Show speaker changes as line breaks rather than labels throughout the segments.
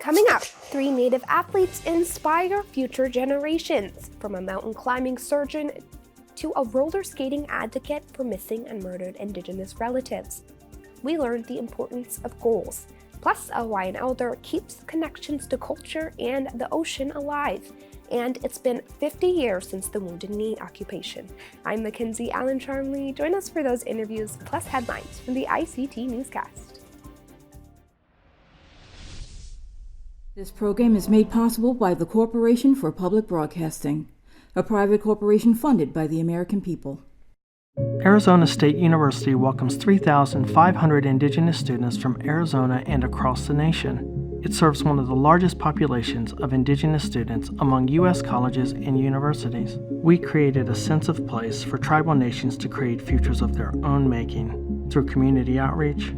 Coming up, 3 Native athletes inspire future generations, from a mountain climbing surgeon to a roller skating advocate for missing and murdered Indigenous relatives. We learned the importance of goals. Plus, a Hawaiian elder keeps connections to culture and the ocean alive. And it's been 50 years since the Wounded Knee occupation. I'm Mackenzie Allen Charmley. Join us for those interviews plus headlines from the ICT Newscast.
This program is made possible by the Corporation for Public Broadcasting, a private corporation funded by the American people.
Arizona State University welcomes 3,500 Indigenous students from Arizona and across the nation. It serves one of the largest populations of Indigenous students among U.S. colleges and universities. We created a sense of place for tribal nations to create futures of their own making through community outreach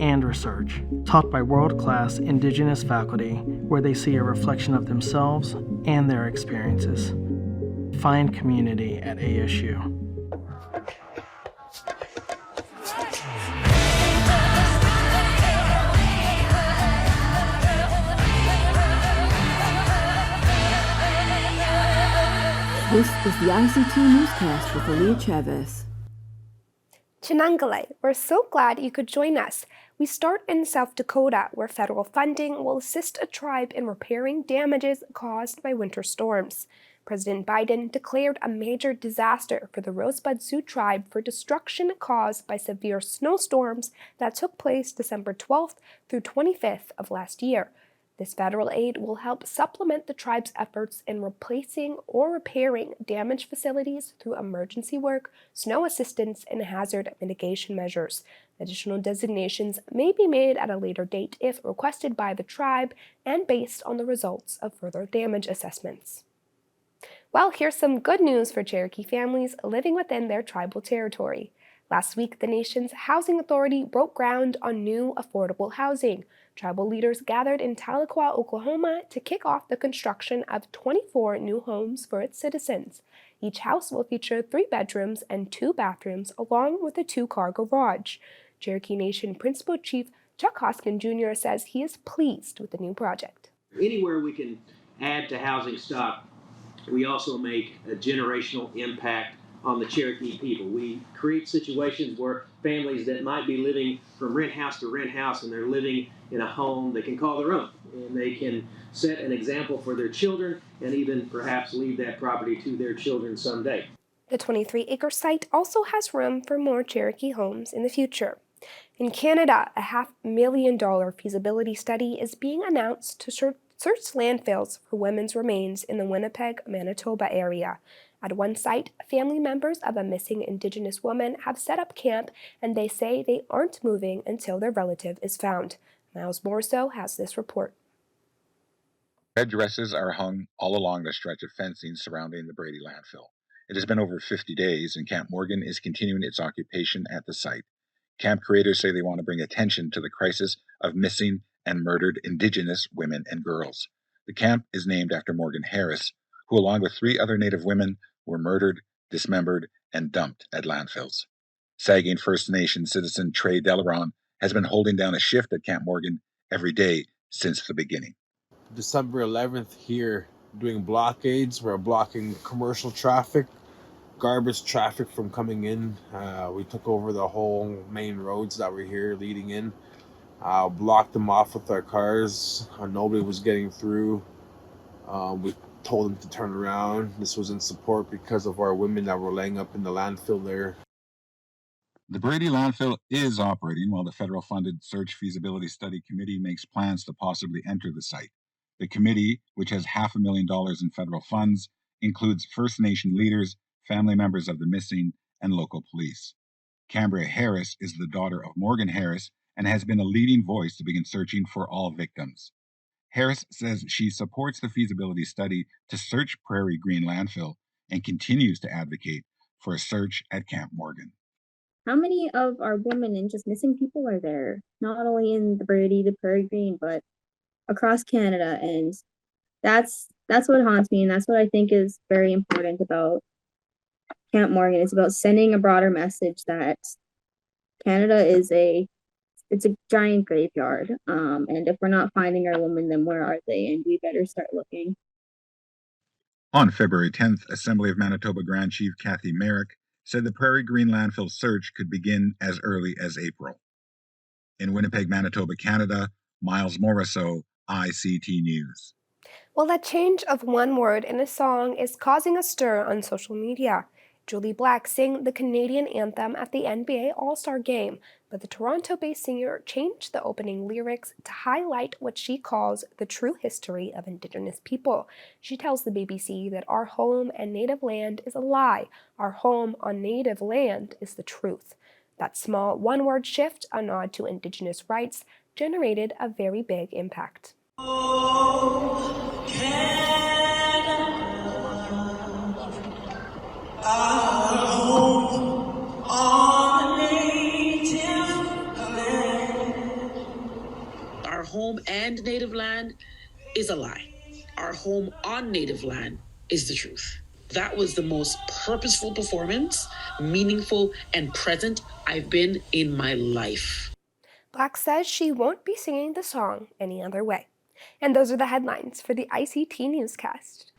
and research, taught by world-class Indigenous faculty where they see a reflection of themselves and their experiences. Find community at ASU.
This is the ICT Newscast with Aaliyah Chavez.
Chinangale, we're so glad you could join us. We start in South Dakota, where federal funding will assist a tribe in repairing damages caused by winter storms. President Biden declared a major disaster for the Rosebud Tribe for destruction caused by severe snowstorms that took place December 12th through 25th of last year. This federal aid will help supplement the tribe's efforts in replacing or repairing damaged facilities through emergency work, snow assistance, and hazard mitigation measures. Additional designations may be made at a later date if requested by the tribe and based on the results of further damage assessments. Well, here's some good news for Cherokee families living within their tribal territory. Last week, the nation's housing authority broke ground on new affordable housing. Tribal leaders gathered in Tahlequah, Oklahoma, to kick off the construction of 24 new homes for its citizens. Each house will feature 3 bedrooms and 2 bathrooms, along with a 2-car garage. Cherokee Nation Principal Chief Chuck Hoskin Jr. says he is pleased with the new project.
Anywhere we can add to housing stock, we also make a generational impact on the Cherokee people. We create situations where families that might be living from rent house to rent house and they're living in a home they can call their own, and they can set an example for their children and even perhaps leave that property to their children someday.
The 23-acre site also has room for more Cherokee homes in the future. In Canada, a $500,000 feasibility study is being announced to search landfills for women's remains in the Winnipeg, Manitoba area. At one site, family members of a missing Indigenous woman have set up camp, and they say they aren't moving until their relative is found. Miles Morso has this report.
Red dresses are hung all along the stretch of fencing surrounding the Brady landfill. It has been over 50 days, and Camp Morgan is continuing its occupation at the site. Camp creators say they want to bring attention to the crisis of missing and murdered Indigenous women and girls. The camp is named after Morgan Harris, who, along with 3 other Native women, were murdered, dismembered, and dumped at landfills. Saugeen First Nation citizen Trey Delaron has been holding down a shift at Camp Morgan every day since the beginning.
December 11th here doing blockades. We're blocking commercial traffic, garbage traffic from coming in. We took over the whole main roads that were here leading in. Blocked them off with our cars. Nobody was getting through. We told them to turn around. This was in support because of our women that were laying up in the landfill there.
The Brady landfill is operating while the federal-funded Search Feasibility Study Committee makes plans to possibly enter the site. The committee, which has $500,000 in federal funds, includes First Nation leaders, family members of the missing, and local police. Cambria Harris is the daughter of Morgan Harris and has been a leading voice to begin searching for all victims. Harris says she supports the feasibility study to search Prairie Green landfill and continues to advocate for a search at Camp Morgan.
How many of our women and just missing people are there? Not only in the Brady, the Prairie Green, but across Canada. And that's what haunts me, and that's what I think is very important about Camp Morgan. It's about sending a broader message that Canada is a it's a giant graveyard. And if we're not finding our women, then where are they? And we better start looking.
On February 10th, Assembly of Manitoba Grand Chief Kathy Merrick said the Prairie Green landfill search could begin as early as April. In Winnipeg, Manitoba, Canada, Miles Morisseau, ICT News.
Well, that change of one word in a song is causing a stir on social media. Julie Black sang the Canadian anthem at the NBA All-Star Game, but the Toronto-based singer changed the opening lyrics to highlight what she calls the true history of Indigenous people. She tells the BBC that our home and native land is a lie. Our home on native land is the truth. That small one-word shift, a nod to Indigenous rights, generated a very big impact.
Our home and native land is a lie. Our home on native land is the truth. That was the most purposeful performance, meaningful and present I've been in my life.
Black says she won't be singing the song any other way. And those are the headlines for the ICT Newscast.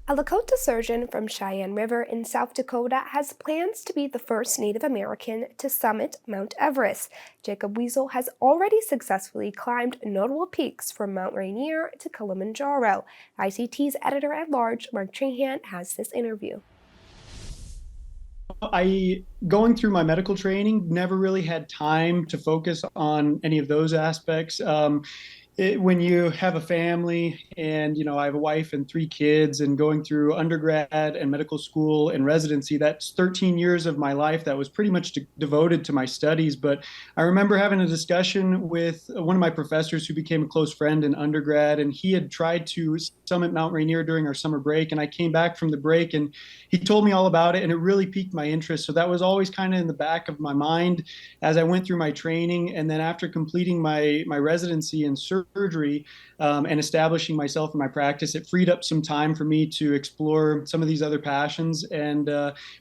A Lakota surgeon from Cheyenne River in South Dakota has plans to be the first Native American to summit Mount Everest. Jacob Weasel has already successfully climbed notable peaks from Mount Rainier to Kilimanjaro. ICT's editor-at-large, Mark Trahan, has this interview.
Going through my medical training, never really had time to focus on any of those aspects. When you have a family and, I have a wife and 3 kids, and going through undergrad and medical school and residency, that's 13 years of my life that was pretty much devoted to my studies. But I remember having a discussion with one of my professors who became a close friend in undergrad, and he had tried to summit Mount Rainier during our summer break. And I came back from the break and he told me all about it, and it really piqued my interest. So that was always kind of in the back of my mind as I went through my training. And then after completing my residency in surgery and establishing myself in my practice, it freed up some time for me to explore some of these other passions, and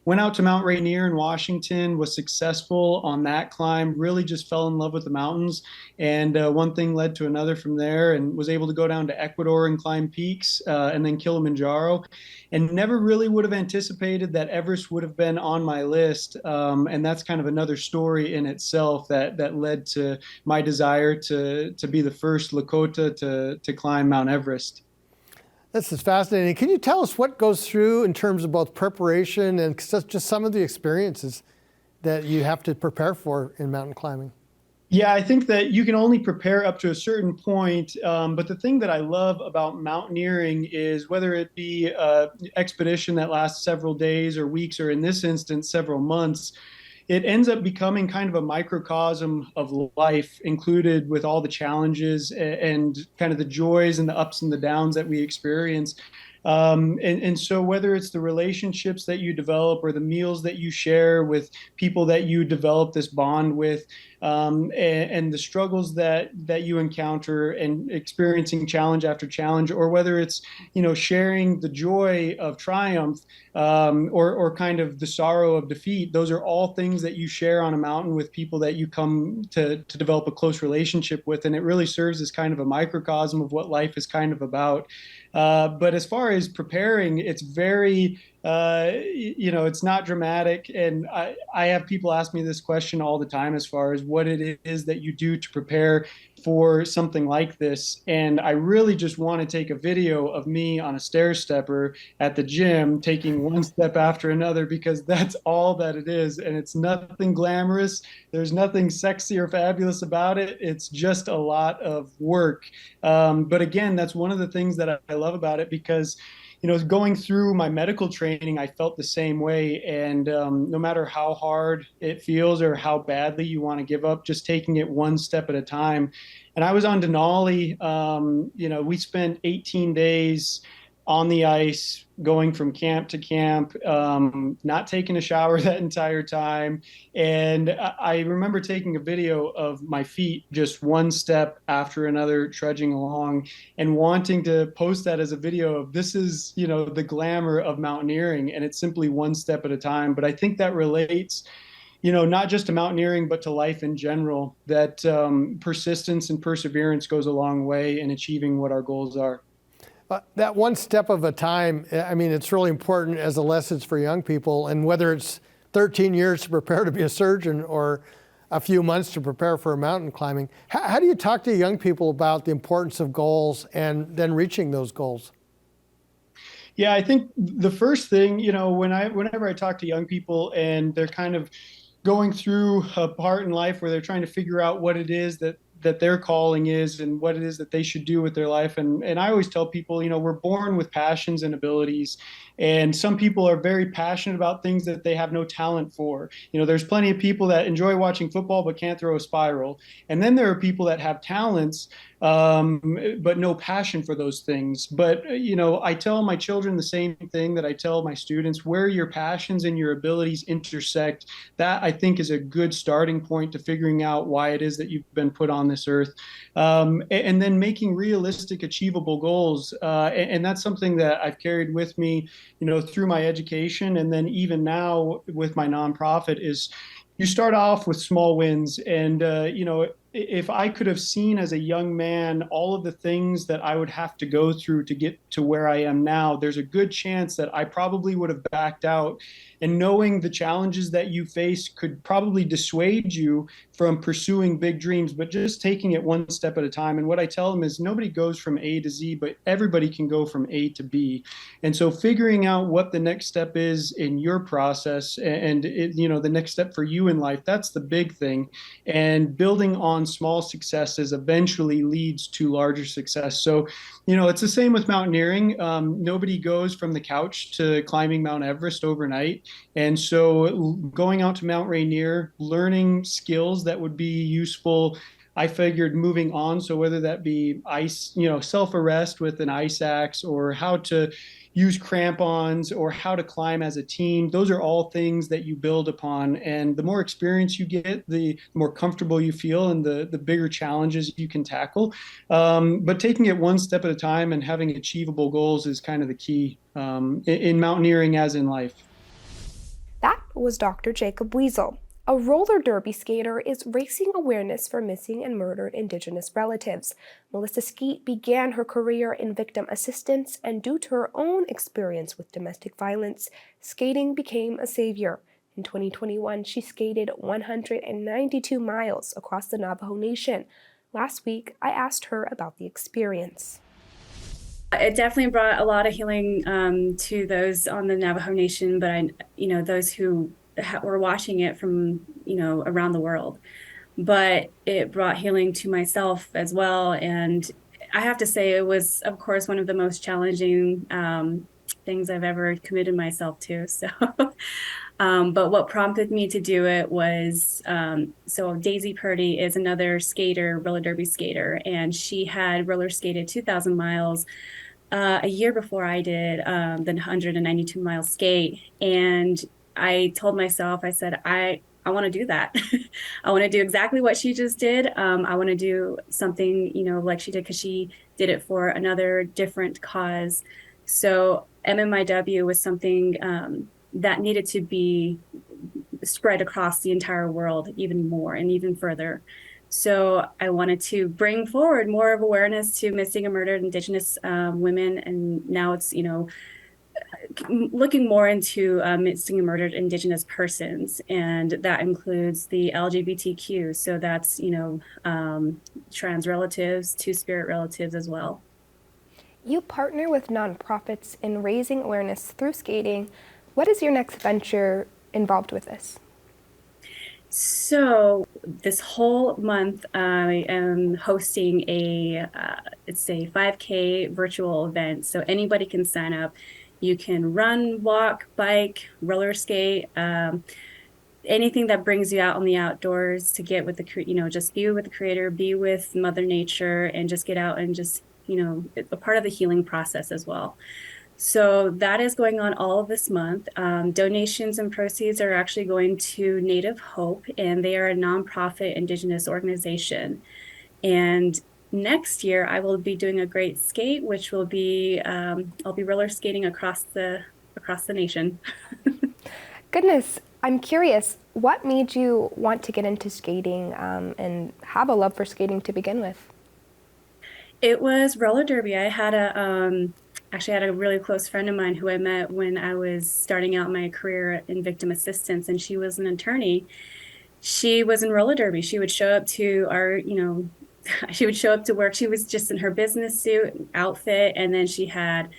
went out to Mount Rainier in Washington, was successful on that climb, really just fell in love with the mountains. And one thing led to another from there, and was able to go down to Ecuador and climb peaks, and then Kilimanjaro. And never really would have anticipated that Everest would have been on my list. And that's kind of another story in itself that led to my desire to be the first Lakota to climb Mount Everest.
This is fascinating. Can you tell us what goes through in terms of both preparation and just some of the experiences that you have to prepare for in mountain climbing?
Yeah, I think that you can only prepare up to a certain point. But the thing that I love about mountaineering is, whether it be an expedition that lasts several days or weeks, or in this instance, several months, it ends up becoming kind of a microcosm of life, included with all the challenges and kind of the joys and the ups and the downs that we experience. And so whether it's the relationships that you develop or the meals that you share with people that you develop this bond with, and the struggles that you encounter and experiencing challenge after challenge, or whether it's, sharing the joy of triumph, or kind of the sorrow of defeat, those are all things that you share on a mountain with people that you come to develop a close relationship with. And it really serves as kind of a microcosm of what life is kind of about. But as far as preparing, it's very, it's not dramatic. And I have people ask me this question all the time, as far as what it is that you do to prepare for something like this. And I really just want to take a video of me on a stair stepper at the gym, taking one step after another, because that's all that it is. And it's nothing glamorous. There's nothing sexy or fabulous about it. It's just a lot of work. But again, that's one of the things that I love about it, because going through my medical training, I felt the same way. And no matter how hard it feels or how badly you want to give up, just taking it one step at a time. And I was on Denali. We spent 18 days on the ice, going from camp to camp, not taking a shower that entire time. And I remember taking a video of my feet just one step after another trudging along and wanting to post that as a video of this is, the glamour of mountaineering, and it's simply one step at a time. But I think that relates, not just to mountaineering, but to life in general, that persistence and perseverance goes a long way in achieving what our goals are.
That one step of a time, I mean, it's really important as a lesson for young people. And whether it's 13 years to prepare to be a surgeon or a few months to prepare for mountain climbing, how do you talk to young people about the importance of goals and then reaching those goals?
Yeah, I think the first thing, whenever I talk to young people and they're kind of going through a part in life where they're trying to figure out what it is that their calling is and what it is that they should do with their life. And I always tell people, we're born with passions and abilities. And some people are very passionate about things that they have no talent for. There's plenty of people that enjoy watching football but can't throw a spiral. And then there are people that have talents, but no passion for those things. But, I tell my children the same thing that I tell my students: where your passions and your abilities intersect, that I think is a good starting point to figuring out why it is that you've been put on this earth. And then making realistic, achievable goals. And that's something that I've carried with me, through my education. And then even now with my nonprofit is you start off with small wins. And, if I could have seen as a young man all of the things that I would have to go through to get to where I am now, there's a good chance that I probably would have backed out. And knowing the challenges that you face could probably dissuade you from pursuing big dreams, but just taking it one step at a time. And what I tell them is nobody goes from A to Z, but everybody can go from A to B. And so figuring out what the next step is in your process and the next step for you in life, that's the big thing. And building on small successes eventually leads to larger success. So, it's the same with mountaineering. Nobody goes from the couch to climbing Mount Everest overnight. And so going out to Mount Rainier, learning skills that would be useful, I figured moving on. So whether that be ice, self-arrest with an ice axe, or how to use crampons, or how to climb as a team, those are all things that you build upon. And the more experience you get, the more comfortable you feel and the bigger challenges you can tackle. But taking it one step at a time and having achievable goals is kind of the key in mountaineering as in life.
That was Dr. Jacob Weasel. A roller derby skater is raising awareness for missing and murdered Indigenous relatives. Melissa Skeet began her career in victim assistance, and due to her own experience with domestic violence, skating became a savior. In 2021, she skated 192 miles across the Navajo Nation. Last week, I asked her about the experience.
It definitely brought a lot of healing to those on the Navajo Nation, but those who were watching it from around the world. But it brought healing to myself as well, and I have to say it was, of course, one of the most challenging things I've ever committed myself to. So, but what prompted me to do it was so Daisy Purdy is another skater, roller derby skater, and she had roller skated 2,000 miles. A year before I did the 192 mile skate. And I told myself, I said, I want to do that. I want to do exactly what she just did. I want to do something, like she did, because she did it for another different cause. So MMIW was something that needed to be spread across the entire world even more and even further. So I wanted to bring forward more of awareness to missing and murdered Indigenous women. And now it's, looking more into missing and murdered Indigenous persons. And that includes the LGBTQ. So that's, trans relatives, two-spirit relatives as well.
You partner with nonprofits in raising awareness through skating. What is your next venture involved with this?
So this whole month, I am hosting it's a 5K virtual event. So anybody can sign up. You can run, walk, bike, roller skate, anything that brings you out in the outdoors to get with just be with the Creator, be with Mother Nature, and just get out and just, a part of the healing process as well. So that is going on all of this month. Donations and proceeds are actually going to Native Hope, and they are a nonprofit Indigenous organization. And next year, I will be doing a great skate, which will be I'll be roller skating across the nation.
Goodness, I'm curious, what made you want to get into skating and have a love for skating to begin with?
It was roller derby. I had actually had a really close friend of mine who I met when I was starting out my career in victim assistance, and she was an attorney. She was in roller derby. She would show up to our, she would show up to work. She was just in her business suit outfit, and then she had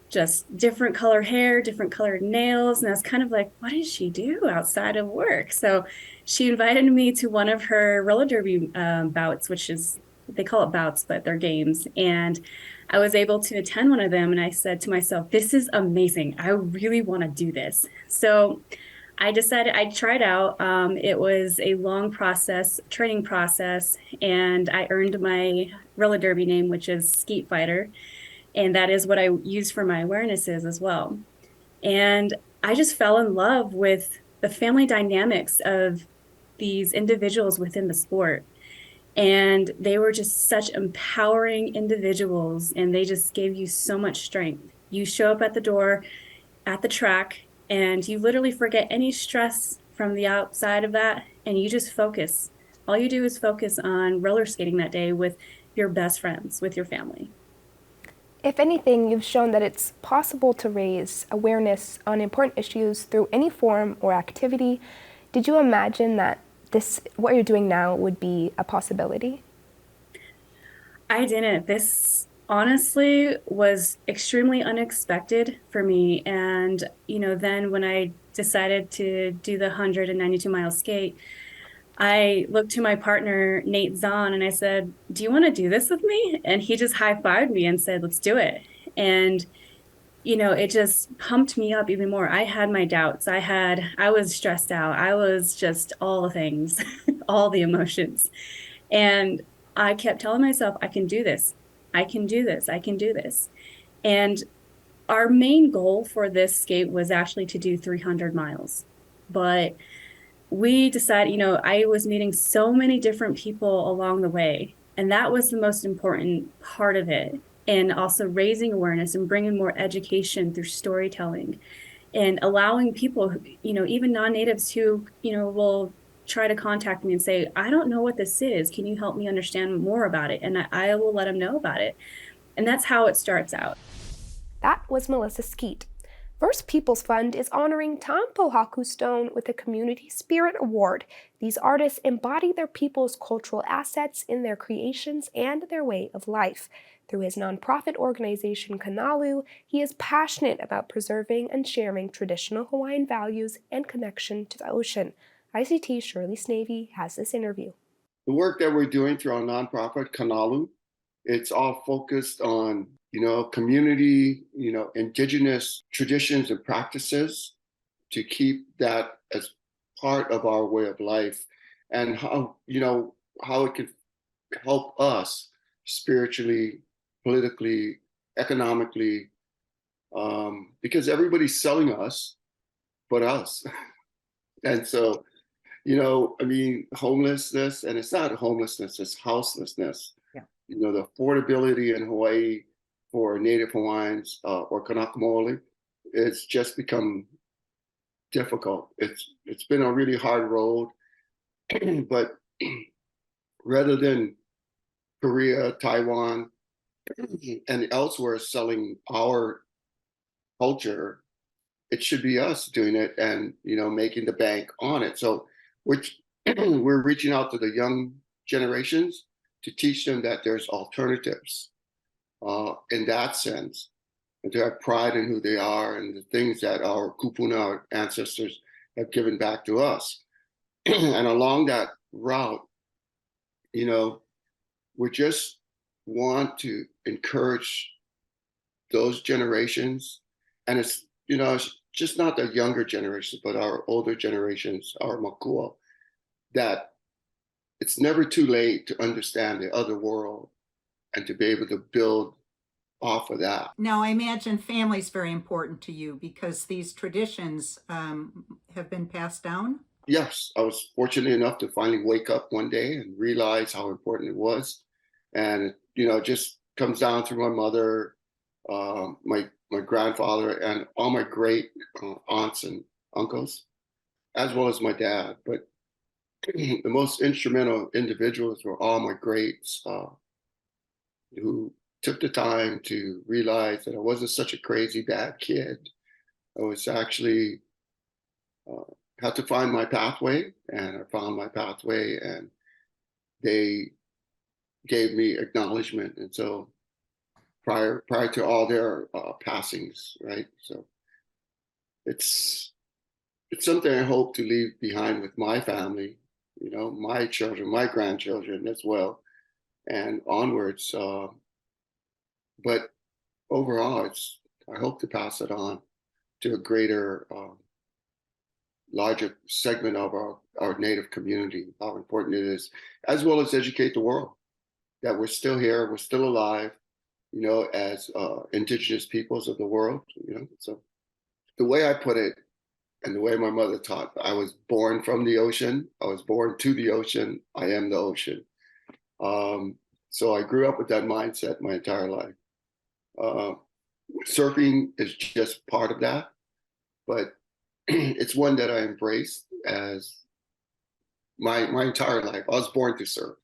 just different color hair, different colored nails. And I was kind of like, what does she do outside of work? So she invited me to one of her roller derby bouts, which is, they call it bouts, but they're games. And I was able to attend one of them. And I said to myself, this is amazing. I really want to do this. So I decided I tried out. It was a long process, training process, and I earned my roller derby name, which is Skeet Fighter. And that is what I use for my awarenesses as well. And I just fell in love with the family dynamics of these individuals within the sport. And they were just such empowering individuals, and they just gave you so much strength. You show up at the door at the track, and you literally forget any stress from the outside of that, and you just focus. All you do is focus on roller skating that day with your best friends, with your family.
If anything, you've shown that it's possible to raise awareness on important issues through any form or activity. Did you imagine that what you're doing now would be a possibility?
I didn't. This honestly was extremely unexpected for me. And, then when I decided to do the 192-mile skate, I looked to my partner, Nate Zahn, and I said, do you want to do this with me? And he just high-fived me and said, let's do it. And, it just pumped me up even more. I had my doubts. I was stressed out. I was just all the things, all the emotions. And I kept telling myself, I can do this. I can do this. I can do this. And our main goal for this skate was actually to do 300 miles. But we decided, I was meeting so many different people along the way. And that was the most important part of it. And also raising awareness and bringing more education through storytelling and allowing people, even non-natives who, will try to contact me and say, I don't know what this is. Can you help me understand more about it? And I will let them know about it. And that's how it starts out.
That was Melissa Skeet. First Peoples Fund is honoring Tom Pohaku Stone with a Community Spirit Award. These artists embody their people's cultural assets in their creations and their way of life. Through his nonprofit organization, Kanalu, he is passionate about preserving and sharing traditional Hawaiian values and connection to the ocean. ICT Shirley Snavy has this interview.
The work that we're doing through our nonprofit, Kanalu, it's all focused on community, indigenous traditions and practices to keep that as part of our way of life, and how it can help us spiritually, politically, economically, because everybody's selling us but us. And so, homelessness, and it's not homelessness, it's houselessness. Yeah. The affordability in Hawaii for Native Hawaiians or Kanakamo'oli, it's just become difficult. It's been a really hard road, but rather than Korea, Taiwan, and elsewhere selling our culture, it should be us doing it and making the bank on it. So we're reaching out to the young generations to teach them that there's alternatives in that sense, and to have pride in who they are and the things that our kupuna, our ancestors, have given back to us. And along that route, we just want to encourage those generations, and it's just not the younger generations, but our older generations, our makua, that it's never too late to understand the other world and to be able to build off of that.
Now, I imagine family's very important to you because these traditions have been passed down.
Yes, I was fortunate enough to finally wake up one day and realize how important it was. And, it just comes down through my mother, my grandfather, and all my great aunts and uncles, as well as my dad. But the most instrumental individuals were all my greats who took the time to realize that I wasn't such a crazy bad kid. I was actually had to find my pathway, and I found my pathway, and they gave me acknowledgement. And so prior to all their passings, right? So it's something I hope to leave behind with my family, my children, my grandchildren as well, and onwards. But overall, I hope to pass it on to a greater, larger segment of our Native community, how important it is, as well as educate the world that we're still here, we're still alive, as Indigenous peoples of the world, So the way I put it, and the way my mother taught, I was born from the ocean, I was born to the ocean, I am the ocean. So I grew up with that mindset my entire life. Surfing is just part of that, but it's one that I embraced as my entire life. I was born to surf,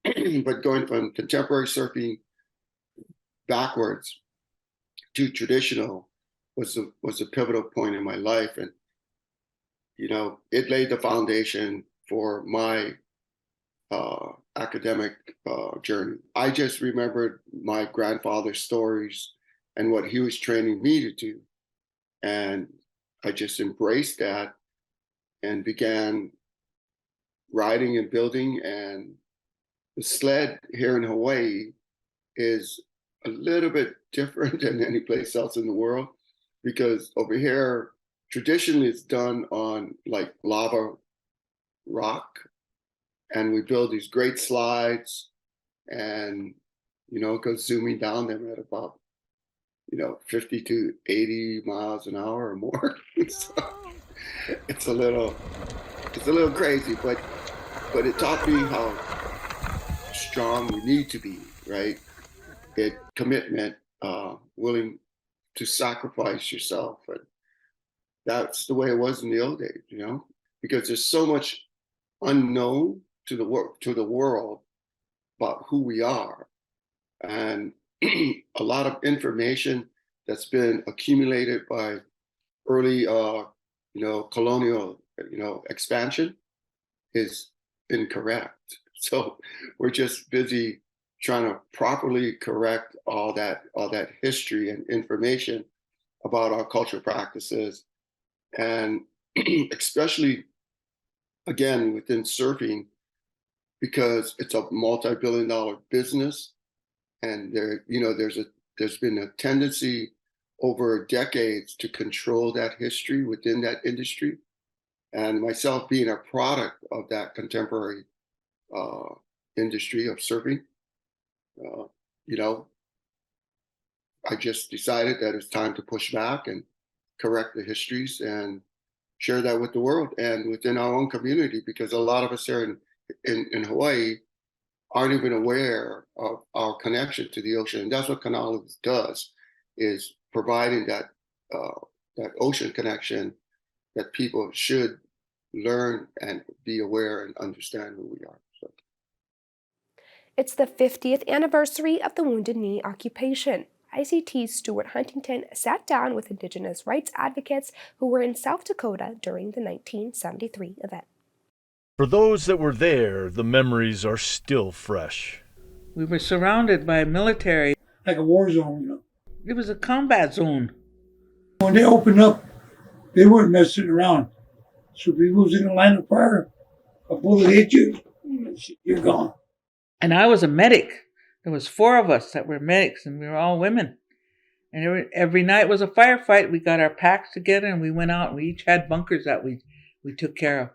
but going from contemporary surfing backwards to traditional was a pivotal point in my life, and it laid the foundation for my academic journey. I just remembered my grandfather's stories and what he was training me to do, and I just embraced that and began riding and building. And the sled here in Hawaii is a little bit different than any place else in the world, because over here, traditionally it's done on like lava rock, and we build these great slides, and it goes zooming down them at about 50 to 80 miles an hour or more. So it's a little crazy, but it taught me how strong we need to be, right? Commitment, willing to sacrifice yourself, and that's the way it was in the old days, because there's so much unknown to the world about who we are, and a lot of information that's been accumulated by early colonial expansion is incorrect. So we're just busy trying to properly correct all that history and information about our cultural practices, and especially again within surfing, because it's a multi-billion-dollar business, and there's been a tendency over decades to control that history within that industry. And myself being a product of that contemporary industry of surfing, I just decided that it's time to push back and correct the histories and share that with the world and within our own community, because a lot of us here in Hawaii aren't even aware of our connection to the ocean. And that's what Kanalu does, is providing that ocean connection that people should learn and be aware and understand who we are. So.
It's the 50th anniversary of the Wounded Knee occupation. ICT's Stuart Huntington sat down with Indigenous rights advocates who were in South Dakota during the 1973 event.
For those that were there, the memories are still fresh.
We were surrounded by military.
Like a war zone,
It was a combat zone.
When they opened up, they weren't messing around. So if you was in a line of fire, a bullet hit you, you're gone.
And I was a medic. There was 4 of us that were medics, and we were all women. And every night was a firefight. We got our packs together, and we went out. We each had bunkers that we took care of.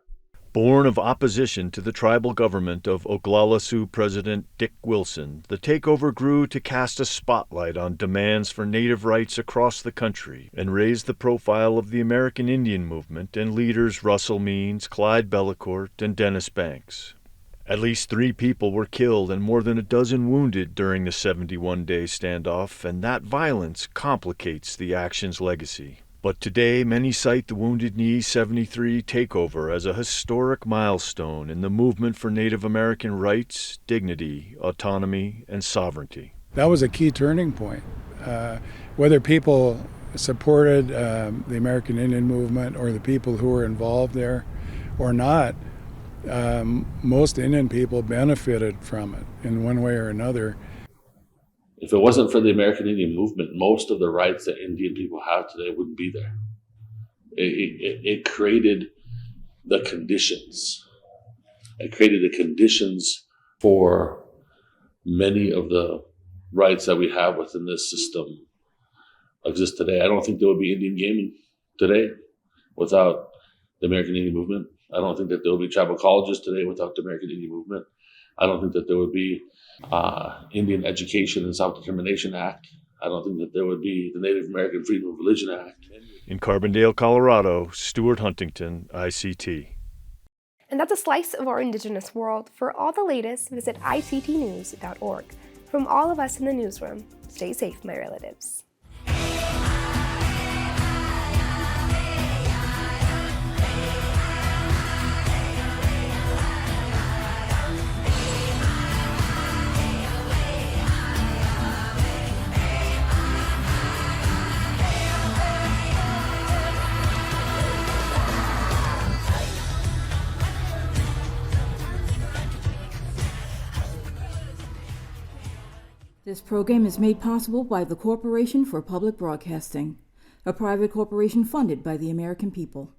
Born of opposition to the tribal government of Oglala Sioux President Dick Wilson, the takeover grew to cast a spotlight on demands for Native rights across the country and raise the profile of the American Indian movement and leaders Russell Means, Clyde Bellecourt, and Dennis Banks. At least 3 people were killed and more than a dozen wounded during the 71-day standoff, and that violence complicates the action's legacy. But today, many cite the Wounded Knee 73 takeover as a historic milestone in the movement for Native American rights, dignity, autonomy, and sovereignty.
That was a key turning point. Whether people supported the American Indian movement or the people who were involved there or not, most Indian people benefited from it in one way or another.
If it wasn't for the American Indian movement, most of the rights that Indian people have today wouldn't be there. It created the conditions. It created the conditions for many of the rights that we have within this system exist today. I don't think there would be Indian gaming today without the American Indian movement. I don't think that there would be tribal colleges today without the American Indian movement. I don't think that there would be Indian Education and Self-Determination Act. I don't think that there would be the Native American Freedom of Religion Act.
In Carbondale, Colorado, Stuart Huntington, ICT.
And that's a slice of our Indigenous world. For all the latest, visit ictnews.org. From all of us in the newsroom, stay safe, my relatives.
This program is made possible by the Corporation for Public Broadcasting, a private corporation funded by the American people.